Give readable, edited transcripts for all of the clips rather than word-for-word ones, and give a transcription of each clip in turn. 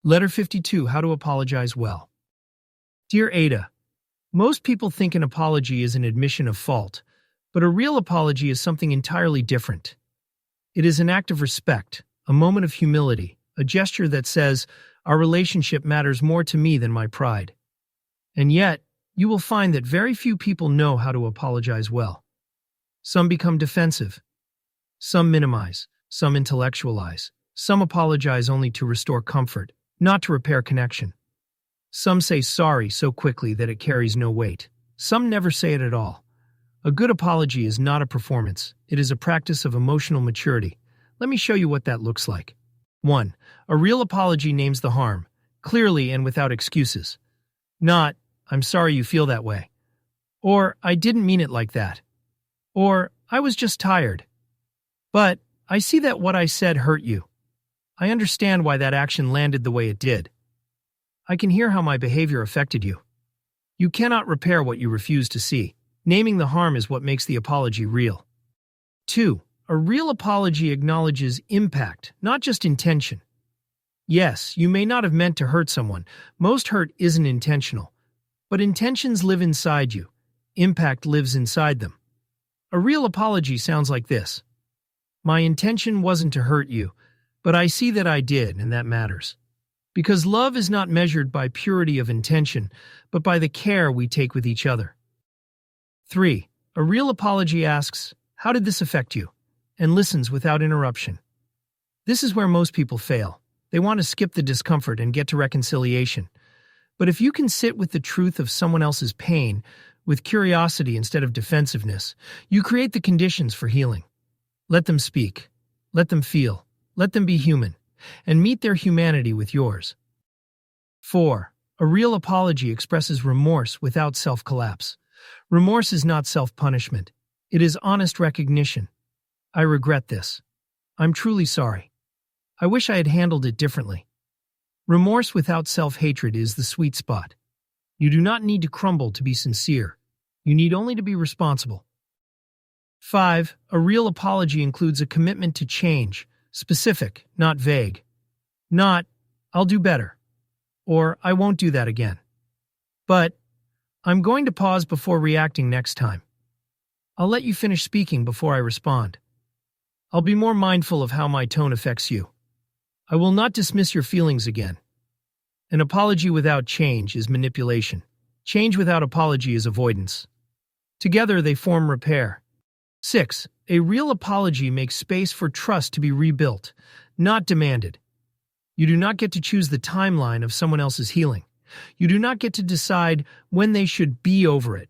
Letter 52, How to Apologize Well. Dear Ada, most people think an apology is an admission of fault, but a real apology is something entirely different. It is an act of respect, a moment of humility, a gesture that says, our relationship matters more to me than my pride. And yet, you will find that very few people know how to apologize well. Some become defensive. Some minimize. Some intellectualize. Some apologize only to restore comfort, not to repair connection. Some say sorry so quickly that it carries no weight. Some never say it at all. A good apology is not a performance. It is a practice of emotional maturity. Let me show you what that looks like. 1. A real apology names the harm, clearly and without excuses. Not, I'm sorry you feel that way. Or, I didn't mean it like that. Or, I was just tired. But, I see that what I said hurt you. I understand why that action landed the way it did. I can hear how my behavior affected you. You cannot repair what you refuse to see. Naming the harm is what makes the apology real. 2. A real apology acknowledges impact, not just intention. Yes, you may not have meant to hurt someone. Most hurt isn't intentional. But intentions live inside you. Impact lives inside them. A real apology sounds like this. My intention wasn't to hurt you, but I see that I did, and that matters. Because love is not measured by purity of intention, but by the care we take with each other. 3. A real apology asks, how did this affect you? And listens without interruption. This is where most people fail. They want to skip the discomfort and get to reconciliation. But if you can sit with the truth of someone else's pain, with curiosity instead of defensiveness, you create the conditions for healing. Let them speak. Let them feel. Let them be human, and meet their humanity with yours. 4. A real apology expresses remorse without self-collapse. Remorse is not self-punishment. It is honest recognition. I regret this. I'm truly sorry. I wish I had handled it differently. Remorse without self-hatred is the sweet spot. You do not need to crumble to be sincere. You need only to be responsible. 5. A real apology includes a commitment to change. Specific, not vague. Not, I'll do better. Or, I won't do that again. But, I'm going to pause before reacting next time. I'll let you finish speaking before I respond. I'll be more mindful of how my tone affects you. I will not dismiss your feelings again. An apology without change is manipulation. Change without apology is avoidance. Together they form repair. 6. A real apology makes space for trust to be rebuilt, not demanded. You do not get to choose the timeline of someone else's healing. You do not get to decide when they should be over it.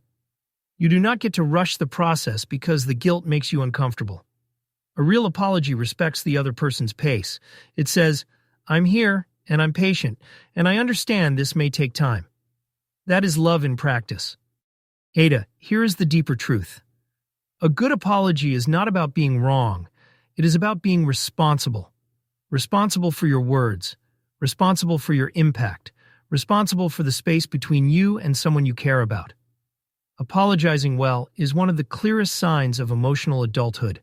You do not get to rush the process because the guilt makes you uncomfortable. A real apology respects the other person's pace. It says, I'm here, and I'm patient, and I understand this may take time. That is love in practice. Ada, here is the deeper truth. A good apology is not about being wrong. It is about being responsible. Responsible for your words. Responsible for your impact. Responsible for the space between you and someone you care about. Apologizing well is one of the clearest signs of emotional adulthood.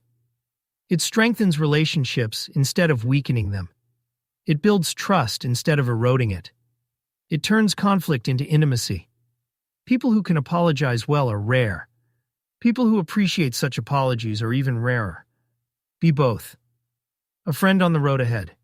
It strengthens relationships instead of weakening them. It builds trust instead of eroding it. It turns conflict into intimacy. People who can apologize well are rare. People who appreciate such apologies are even rarer. Be both. A friend on the road ahead.